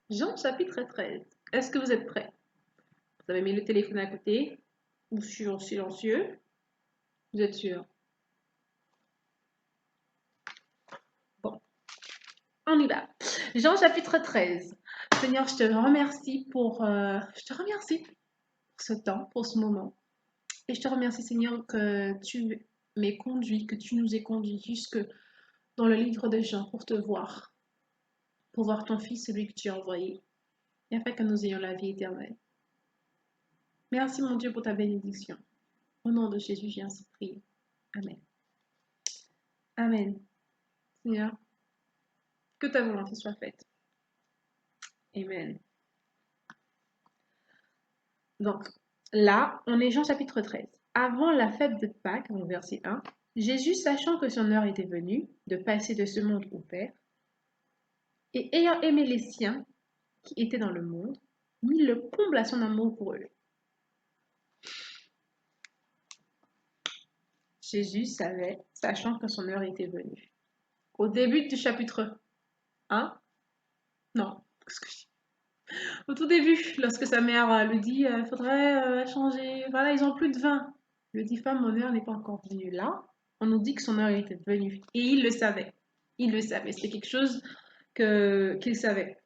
Jean chapitre 13. Est-ce que vous êtes prêts? Vous avez mis le téléphone à côté ou sur silencieux? Vous êtes sûr? Bon, on y va. Jean chapitre 13. Seigneur, je te remercie je te remercie pour ce temps, pour ce moment. Et je te remercie, Seigneur, que tu m'aies conduit, que tu nous aies conduits jusque dans le livre de Jean pour voir ton Fils, celui que tu as envoyé, et afin que nous ayons la vie éternelle. Merci, mon Dieu, pour ta bénédiction. Au nom de Jésus, j'ai ainsi prié. Amen. Amen. Seigneur, que ta volonté soit faite. Amen. Donc, là, on est Jean chapitre 13. Avant la fête de Pâques, en verset 1, Jésus, sachant que son heure était venue de passer de ce monde au Père, et ayant aimé les siens qui étaient dans le monde, mit le comble à son amour pour eux. Jésus savait, sachant que son heure était venue. Au début du chapitre 1, non, qu'est-ce que je dis? Au tout début, lorsque sa mère lui dit il faudrait changer, voilà, ils ont plus de vin. Il lui dit femme, mon heure n'est pas encore venue. Là, on nous dit que son heure était venue. Et il le savait. Il le savait. C'était quelque chose qu'il savait.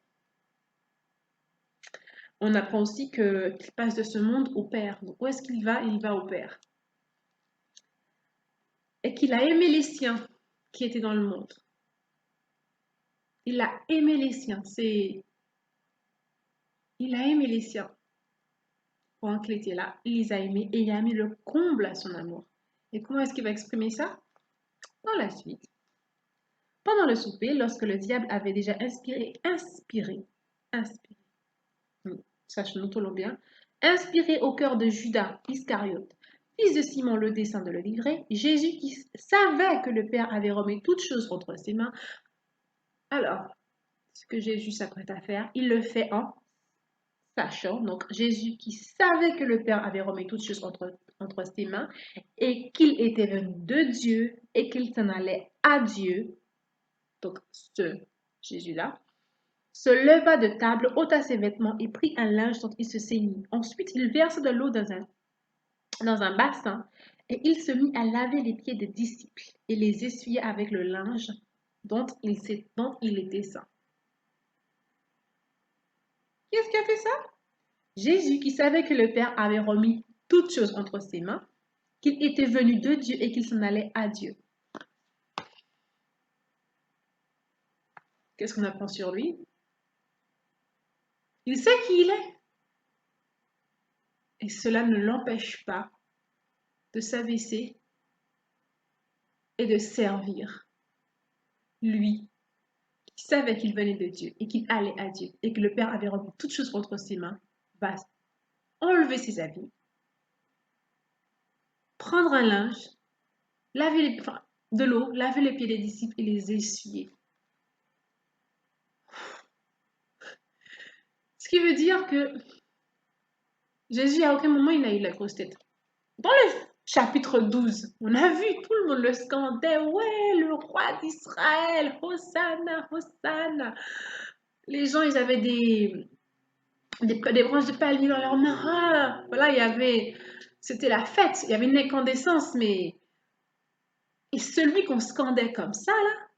On apprend aussi qu'il passe de ce monde au Père. Donc, où est-ce qu'il va? Il va au Père. Et qu'il a aimé les siens qui étaient dans le monde. Il a aimé les siens. Il a aimé les siens. Pendant qu'il était là, il les a aimés et il a mis le comble à son amour. Et comment est-ce qu'il va exprimer ça? Dans la suite. Pendant le souper, lorsque le diable avait déjà inspiré, sachons-nous bien, inspiré au cœur de Judas Iscariote, fils de Simon, le dessein de le livrer, Jésus qui savait que le Père avait remis toutes choses entre ses mains, alors, ce que Jésus s'apprête à faire, il le fait en sachant, donc Jésus qui savait que le Père avait remis toutes choses entre ses mains et qu'il était venu de Dieu et qu'il s'en allait à Dieu, donc ce Jésus-là, se leva de table, ôta ses vêtements et prit un linge dont il se ceignit. Ensuite, il versa de l'eau dans un bassin et il se mit à laver les pieds des disciples et les essuyer avec le linge dont il était saint. Qui est-ce qui a fait ça? Jésus qui savait que le Père avait remis toutes choses entre ses mains, qu'il était venu de Dieu et qu'il s'en allait à Dieu. Qu'est-ce qu'on apprend sur lui? Il sait qui il est. Et cela ne l'empêche pas de s'abaisser et de servir. Lui, qui savait qu'il venait de Dieu et qu'il allait à Dieu et que le Père avait remis toutes choses entre ses mains, va enlever ses habits, prendre un linge, de l'eau, laver les pieds des disciples et les essuyer. Ce qui veut dire que Jésus, à aucun moment, il n'a eu la grosse tête. Dans le chapitre 12, on a vu, tout le monde le scandait, ouais, le roi d'Israël, Hosanna, Hosanna. Les gens, ils avaient des branches de palmier dans leurs mains. Ah, voilà, c'était la fête, il y avait une incandescence, mais et celui qu'on scandait comme ça, là,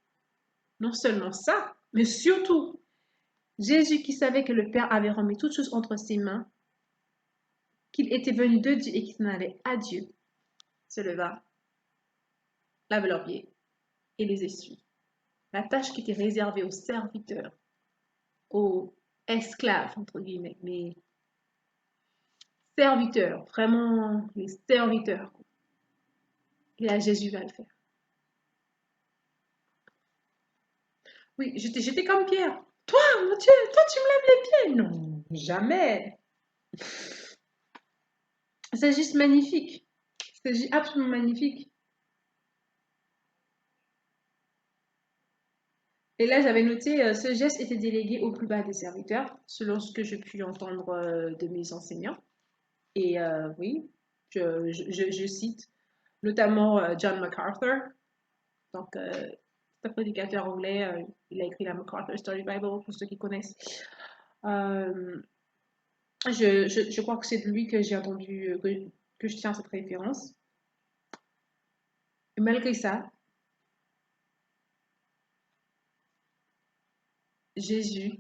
non seulement ça, mais surtout, Jésus qui savait que le Père avait remis toutes choses entre ses mains, qu'il était venu de Dieu et qu'il s'en allait à Dieu, se leva, lave leurs pieds et les essuie. La tâche qui était réservée aux serviteurs, aux esclaves, entre guillemets, mais serviteurs, vraiment les serviteurs. Et là, Jésus va le faire. Oui, j'étais comme Pierre. Toi, mon Dieu, toi, tu me lèves les pieds. Non, jamais. C'est juste magnifique. C'est juste absolument magnifique. Et là, j'avais noté, ce geste était délégué au plus bas des serviteurs, selon ce que j'ai pu entendre de mes enseignants. Et oui, je cite notamment John MacArthur. Donc, c'est un prédicateur anglais. Il a écrit la MacArthur Story Bible, pour ceux qui connaissent. Euh, je crois que c'est de lui que j'ai entendu, que je tiens cette référence. Et malgré ça, Jésus,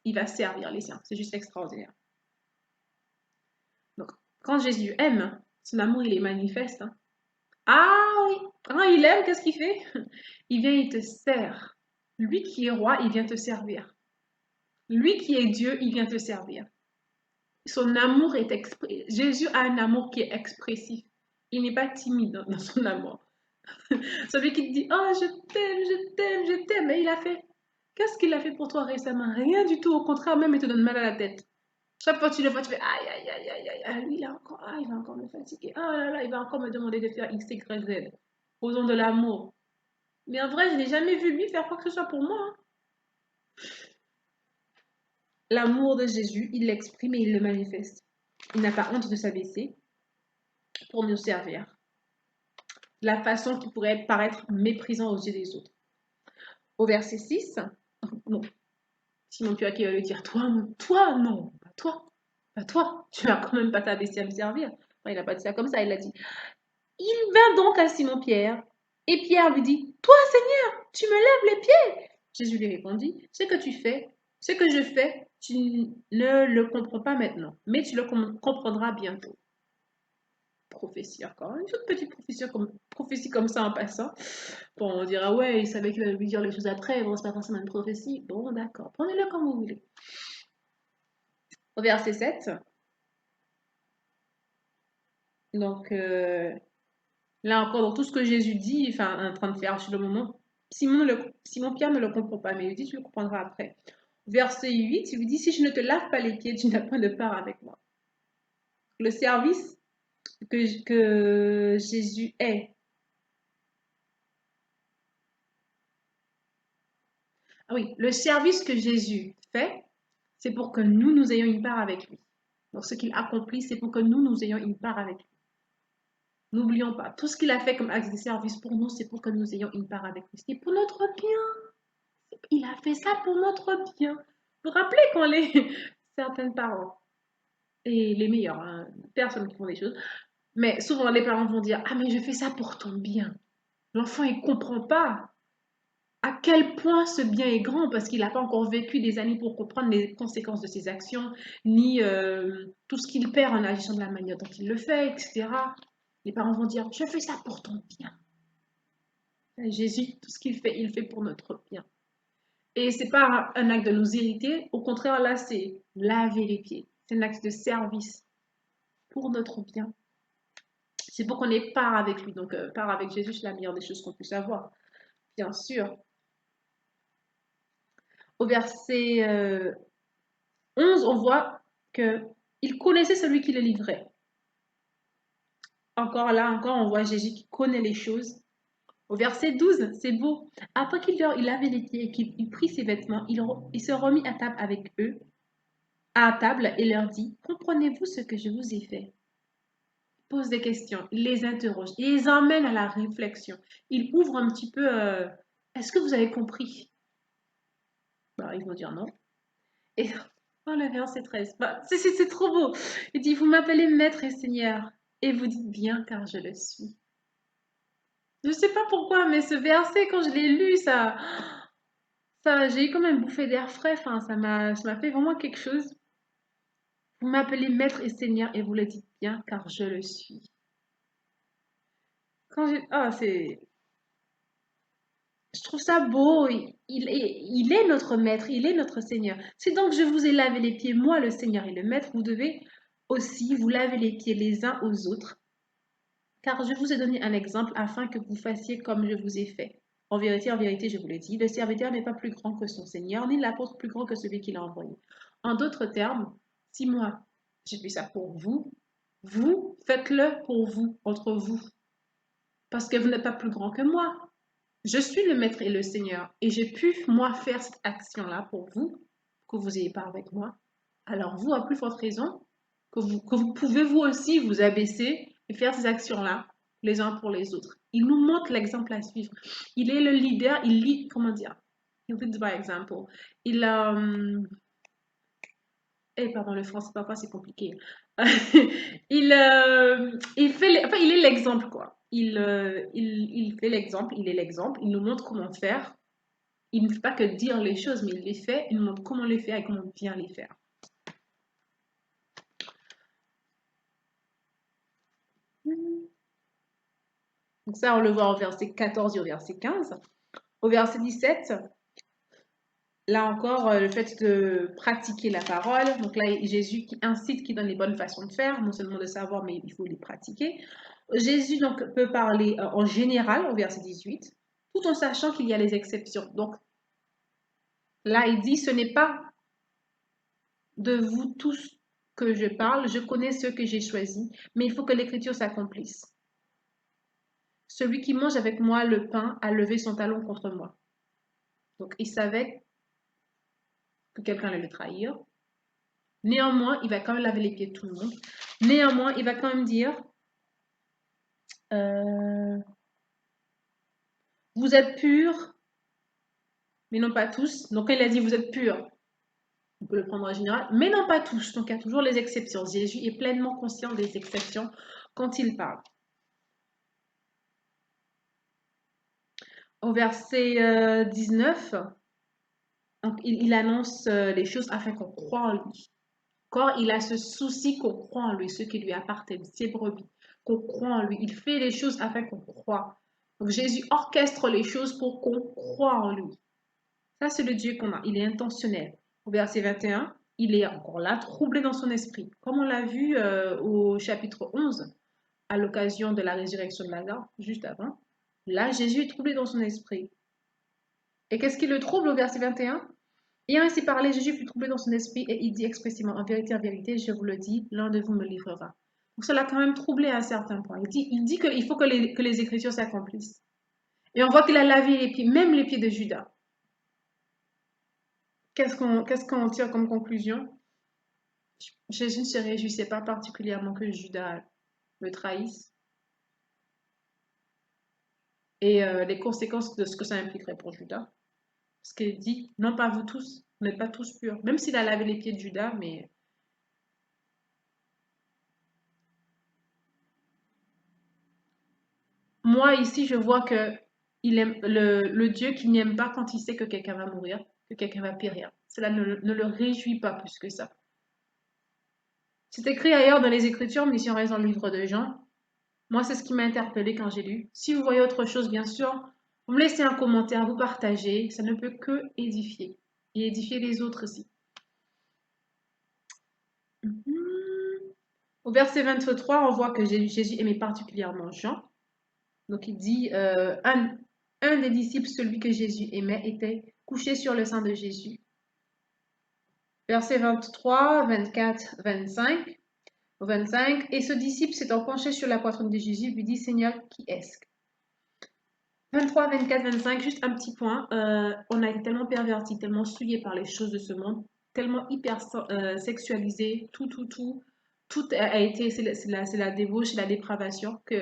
il va servir les siens. C'est juste extraordinaire. Donc, quand Jésus aime, son amour, il est manifeste. Hein. Ah oui, quand il aime, qu'est-ce qu'il fait? Il vient, il te sert. Lui qui est roi, il vient te servir. Lui qui est Dieu, il vient te servir. Son amour est Jésus a un amour qui est expressif. Il n'est pas timide dans son amour. Celui qui te dit, oh, je t'aime, je t'aime, je t'aime. Mais il a fait. Qu'est-ce qu'il a fait pour toi récemment? Rien du tout. Au contraire, même il te donne mal à la tête. Chaque fois que tu le vois, tu fais aïe, aïe, aïe, aïe, aïe, aïe. Lui, il va encore me fatiguer. Oh là là, il va encore me demander de faire X, Y, Z. Posons de l'amour. Mais en vrai, je n'ai jamais vu lui faire quoi que ce soit pour moi. Hein. L'amour de Jésus, il l'exprime et il le manifeste. Il n'a pas honte de s'abaisser pour nous servir. De la façon qui pourrait paraître méprisant aux yeux des autres. Au verset 6, non. Simon Pierre qui va lui dire, toi, non, pas toi, tu vas quand même pas t'abaisser à me servir. Enfin, il n'a pas dit ça comme ça, il a dit, il vint donc à Simon Pierre, et Pierre lui dit, toi Seigneur, tu me lèves les pieds. Jésus lui répondit, ce que je fais, tu ne le comprends pas maintenant, mais tu le comprendras bientôt. Prophétie encore, une toute petite prophétie comme ça en passant. Bon, on dira, ouais, il savait qu'il allait lui dire les choses après, bon, c'est pas forcément une prophétie. Bon, d'accord, prenez-le comme vous voulez. Au verset 7, donc là encore, dans tout ce que Jésus dit, enfin, en train de faire sur le moment, Simon Pierre ne le comprend pas, mais il dit, tu le comprendras après. Verset 8, il lui dit, si je ne te lave pas les pieds, tu n'as pas de part avec moi. Le service que Jésus est. Ah oui, le service que Jésus fait, c'est pour que nous ayons une part avec lui. Donc ce qu'il accomplit, c'est pour que nous ayons une part avec lui. N'oublions pas, tout ce qu'il a fait comme acte de service pour nous, c'est pour que nous ayons une part avec lui. C'est pour notre bien. Il a fait ça pour notre bien. Vous vous rappelez quand certains parents, et les meilleurs, hein, personnes qui font des choses, mais souvent les parents vont dire, ah mais je fais ça pour ton bien. L'enfant, il comprend pas à quel point ce bien est grand parce qu'il n'a pas encore vécu des années pour comprendre les conséquences de ses actions, ni tout ce qu'il perd en agissant de la manière dont il le fait, etc. Les parents vont dire, je fais ça pour ton bien. Jésus, tout ce qu'il fait, il fait pour notre bien. Et c'est pas un acte de nous irriter, au contraire, là, c'est laver les pieds. C'est un acte de service pour notre bien. C'est pour qu'on ait part avec lui. Donc, part avec Jésus, c'est la meilleure des choses qu'on puisse avoir, bien sûr. Au verset 11, on voit qu'il connaissait celui qui le livrait. Encore là, on voit Jésus qui connaît les choses. Au verset 12, c'est beau. Après qu'il lavait les pieds et qu'il prit ses vêtements, il se remit à table avec eux, à table, et leur dit, comprenez-vous ce que je vous ai fait? Il pose des questions, il les interroge, il les emmène à la réflexion. Il ouvre un petit peu, est-ce que vous avez compris? Bah, ils vont dire non. Et dans le verset 13, bah, c'est trop beau. Il dit, vous m'appelez maître et seigneur, et vous dites bien car je le suis. Je ne sais pas pourquoi, mais ce verset, quand je l'ai lu, j'ai eu comme un bouffé d'air frais. Enfin, ça m'a fait vraiment quelque chose. Vous m'appelez maître et seigneur, et vous le dites bien car je le suis. Je trouve ça beau. Il est notre maître, il est notre seigneur. Si donc je vous ai lavé les pieds, moi le seigneur et le maître, vous devez aussi vous laver les pieds les uns aux autres. Car je vous ai donné un exemple afin que vous fassiez comme je vous ai fait. En vérité, je vous l'ai dit, le serviteur n'est pas plus grand que son Seigneur, ni l'apôtre plus grand que celui qui l'a envoyé. En d'autres termes, si moi, j'ai fait ça pour vous, vous faites-le pour vous, entre vous. Parce que vous n'êtes pas plus grand que moi. Je suis le Maître et le Seigneur, et j'ai pu, moi, faire cette action-là pour vous, que vous n'ayez pas avec moi. Alors vous, à plus forte raison, que vous pouvez vous aussi vous abaisser et faire ces actions-là, les uns pour les autres. Il nous montre l'exemple à suivre. Il est le leader, comment dire? Il leads by example. pardon, le français, parfois, c'est compliqué. Enfin, il est l'exemple, quoi. Il fait l'exemple, il est l'exemple, il nous montre comment faire. Il ne fait pas que dire les choses, mais il les fait, il nous montre comment les faire et comment bien les faire. Donc ça, on le voit au verset 14 et au verset 15. Au verset 17, là encore, le fait de pratiquer la parole. Donc là, Jésus qui incite, qui donne les bonnes façons de faire, non seulement de savoir, mais il faut les pratiquer. Jésus donc peut parler en général au verset 18, tout en sachant qu'il y a les exceptions. Donc là, il dit, ce n'est pas de vous tous que je parle, je connais ceux que j'ai choisis, mais il faut que l'écriture s'accomplisse. Celui qui mange avec moi le pain a levé son talon contre moi. Donc il savait que quelqu'un allait le trahir. Néanmoins, il va quand même laver les pieds de tout le monde. Néanmoins, il va quand même dire, vous êtes purs, mais non pas tous. Donc quand il a dit, vous êtes purs, on peut le prendre en général, mais non pas tous. Donc il y a toujours les exceptions. Jésus est pleinement conscient des exceptions quand il parle. Au verset 19, donc, il annonce les choses afin qu'on croie en lui. Quand il a ce souci qu'on croit en lui, ce qui lui appartient, ses brebis, qu'on croit en lui. Il fait les choses afin qu'on croit. Donc Jésus orchestre les choses pour qu'on croie en lui. Ça, c'est le Dieu qu'on a. Il est intentionnel. Au verset 21, il est encore là, troublé dans son esprit. Comme on l'a vu au chapitre 11, à l'occasion de la résurrection de Lazare, juste avant. Là, Jésus est troublé dans son esprit. Et qu'est-ce qui le trouble au verset 21? Ayant ainsi parlé, Jésus fut troublé dans son esprit et il dit expressément, en vérité, je vous le dis, l'un de vous me livrera. Donc cela a quand même troublé à un certain point. Il dit qu'il faut que les Écritures s'accomplissent. Et on voit qu'il a lavé les pieds, même les pieds de Judas. Qu'est-ce qu'on tire comme conclusion? Jésus ne se réjouissait pas particulièrement que Judas le trahisse. Et les conséquences de ce que ça impliquerait pour Judas. Parce qu'il dit, non pas vous tous, vous n'êtes pas tous purs. Même s'il a lavé les pieds de Judas, mais moi, ici, je vois que il aime le Dieu qui n'aime pas quand il sait que quelqu'un va mourir, que quelqu'un va périr. Cela ne le réjouit pas plus que ça. C'est écrit ailleurs dans les Écritures, mais si on reste dans le livre de Jean, moi, c'est ce qui m'a interpellé quand j'ai lu. Si vous voyez autre chose, bien sûr, vous me laissez un commentaire, vous partagez. Ça ne peut que édifier. Et édifier les autres aussi. Au verset 23, on voit que Jésus aimait particulièrement Jean. Donc il dit, un des disciples, celui que Jésus aimait, était couché sur le sein de Jésus. Versets 23, 24, 25. 25. Et ce disciple s'étant penché sur la poitrine de Jésus, lui dit, Seigneur, qui est-ce? 23, 24, 25, juste un petit point. On a été tellement pervertis, tellement souillés par les choses de ce monde, tellement hyper sexualisé, tout a été, c'est la débauche, c'est la dépravation, que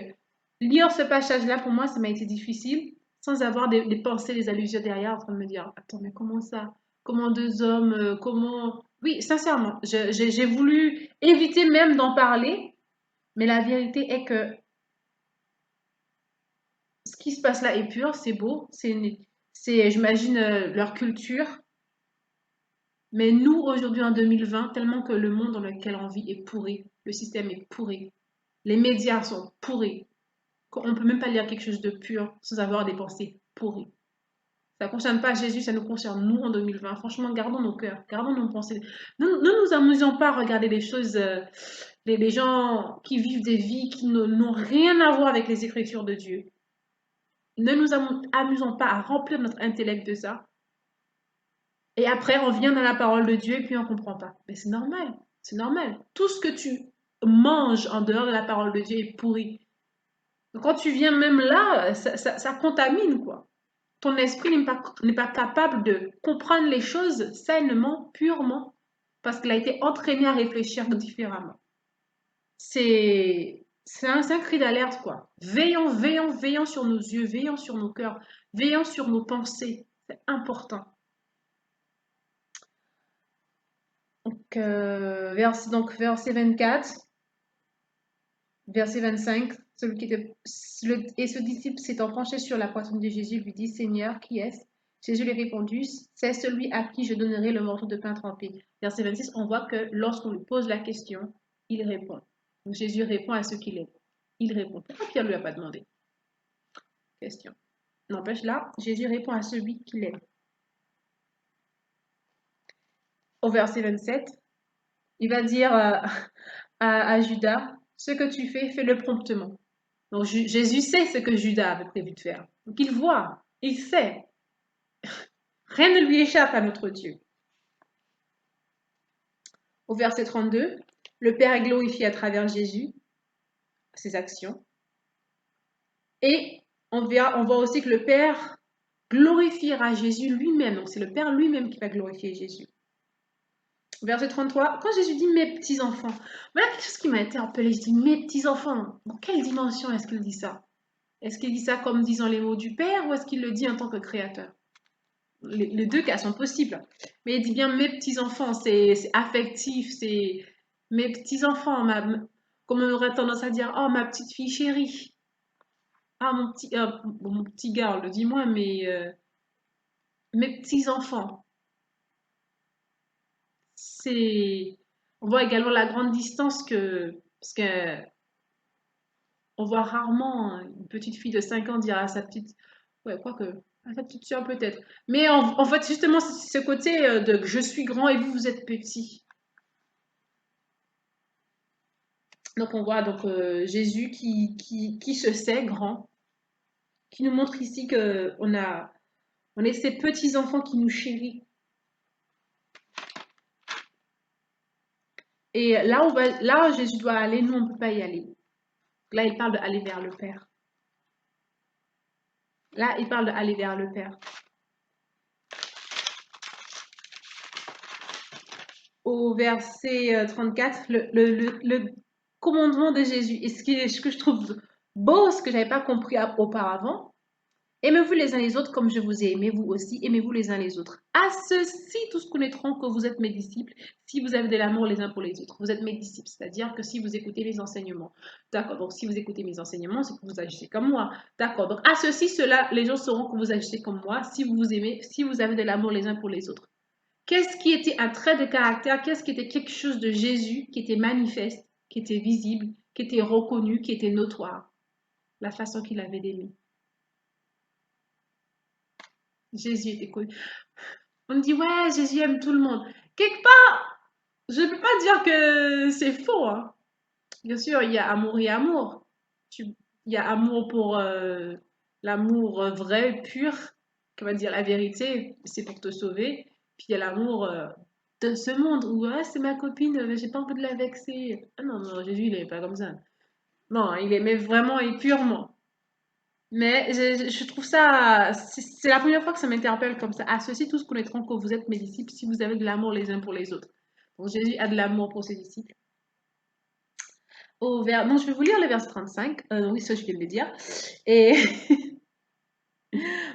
lire ce passage-là, pour moi, ça m'a été difficile, sans avoir des pensées, des allusions derrière, en train de me dire, attends, mais comment ça? Comment deux hommes, comment... Oui, sincèrement, j'ai voulu éviter même d'en parler, mais la vérité est que ce qui se passe là est pur, c'est beau, j'imagine, leur culture. Mais nous, aujourd'hui, en 2020, tellement que le monde dans lequel on vit est pourri, le système est pourri, les médias sont pourris, qu'on ne peut même pas lire quelque chose de pur sans avoir des pensées pourries. Ça ne concerne pas Jésus, ça nous concerne nous en 2020. Franchement, gardons nos cœurs, gardons nos pensées. Ne nous amusons pas à regarder les choses, les gens qui vivent des vies qui n'ont rien à voir avec les Écritures de Dieu. Ne nous amusons pas à remplir notre intellect de ça. Et après, on vient dans la parole de Dieu et puis on ne comprend pas. Mais c'est normal, c'est normal. Tout ce que tu manges en dehors de la parole de Dieu est pourri. Donc quand tu viens même là, ça contamine, quoi. Ton esprit n'est pas capable de comprendre les choses sainement, purement, parce qu'il a été entraîné à réfléchir différemment. C'est un cri d'alerte, quoi. Veillons sur nos yeux, veillons sur nos cœurs, veillons sur nos pensées. C'est important. Verset 24, verset 25, et ce disciple s'étant penché sur la poitrine de Jésus lui dit, Seigneur, qui est-ce? Jésus lui répondit, c'est celui à qui je donnerai le morceau de pain trempé. Verset 26, on voit que lorsqu'on lui pose la question, il répond. Donc Jésus répond à ce qu'il est. Il répond. Pourquoi Pierre ne lui a pas demandé? Question. N'empêche là, Jésus répond à celui qu'il est. Au verset 27, il va dire à Judas, ce que tu fais, fais-le promptement. Donc Jésus sait ce que Judas avait prévu de faire. Donc il voit, il sait. Rien ne lui échappe à notre Dieu. Au verset 32, le Père est glorifié à travers Jésus, ses actions. Et on voit aussi que le Père glorifiera Jésus lui-même. Donc c'est le Père lui-même qui va glorifier Jésus. Verset 33, quand Jésus dit mes petits-enfants, voilà quelque chose qui m'a interpellée. Je dis mes petits-enfants, dans quelle dimension est-ce qu'il dit ça? Est-ce qu'il dit ça comme disant les mots du Père ou est-ce qu'il le dit en tant que créateur? Les deux cas sont possibles. Mais il dit bien mes petits-enfants, c'est affectif, c'est mes petits-enfants, comme on aurait tendance à dire, oh ma petite fille chérie, ah mon petit gars, on le dit moins, mais mes petits-enfants. On voit également la grande distance parce que on voit rarement une petite fille de 5 ans dire à sa petite, ouais, quoique, à sa petite soeur peut-être. Mais en fait, justement, c'est ce côté de je suis grand et vous êtes petit. Donc on voit donc Jésus qui se sait grand, qui nous montre ici que on est ces petits enfants qui nous chérissent. Et là où Jésus doit aller, nous on peut pas y aller. Là il parle d'aller vers le Père. Là il parle d'aller vers le Père. Au verset 34, le commandement de Jésus, et ce que je trouve beau, ce que je n'avais pas compris auparavant, aimez-vous les uns les autres comme je vous ai aimé, vous aussi, aimez-vous les uns les autres. À ceci, tous connaîtront que vous êtes mes disciples, si vous avez de l'amour les uns pour les autres. Vous êtes mes disciples, c'est-à-dire que si vous écoutez mes enseignements. D'accord, donc si vous écoutez mes enseignements, c'est que vous agissez comme moi. D'accord, donc à ceci, cela, les gens sauront que vous agissez comme moi, si vous vous aimez, si vous avez de l'amour les uns pour les autres. Qu'est-ce qui était un trait de caractère? Qu'est-ce qui était quelque chose de Jésus qui était manifeste, qui était visible, qui était reconnu, qui était notoire? La façon qu'il avait d'aimer. Jésus était connu. On dit, ouais, Jésus aime tout le monde. Quelque part, je ne peux pas dire que c'est faux, hein. Bien sûr, il y a amour et amour. Il y a amour pour l'amour vrai, pur, qui va dire la vérité, c'est pour te sauver. Puis il y a l'amour de ce monde où ah, c'est ma copine, j'ai pas envie de la vexer. Ah non, non, Jésus, il n'est pas comme ça. Non, il aimait vraiment et purement. Mais je trouve ça, c'est la première fois que ça m'interpelle comme ça. À ceci, tous connaîtront que vous êtes mes disciples si vous avez de l'amour les uns pour les autres. Donc Jésus a de l'amour pour ses disciples. Non, je vais vous lire le verset 35. Oui, ça, je viens de le dire. Et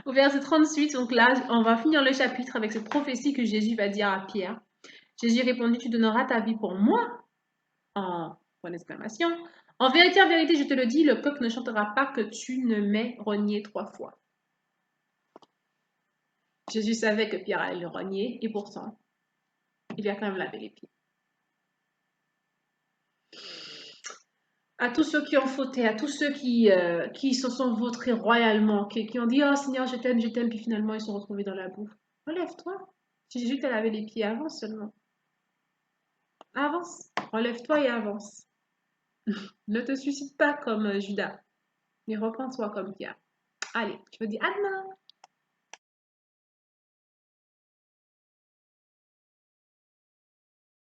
au verset 38, donc là, on va finir le chapitre avec cette prophétie que Jésus va dire à Pierre. Jésus répondit, tu donneras ta vie pour moi, en point d'exclamation. En vérité, je te le dis, le coq ne chantera pas que tu ne m'aies renié 3 fois. Jésus savait que Pierre allait le renier, et pourtant, il lui a quand même lavé les pieds. À tous ceux qui ont fauté, à tous ceux qui se sont vautrés royalement, qui ont dit oh Seigneur, je t'aime, puis finalement ils sont retrouvés dans la boue. Relève-toi. Jésus t'a lavé les pieds, avance seulement. Avance. Relève-toi et avance. Ne te suicide pas comme Judas, mais repens-toi comme Pierre. Allez, je vous dis à demain.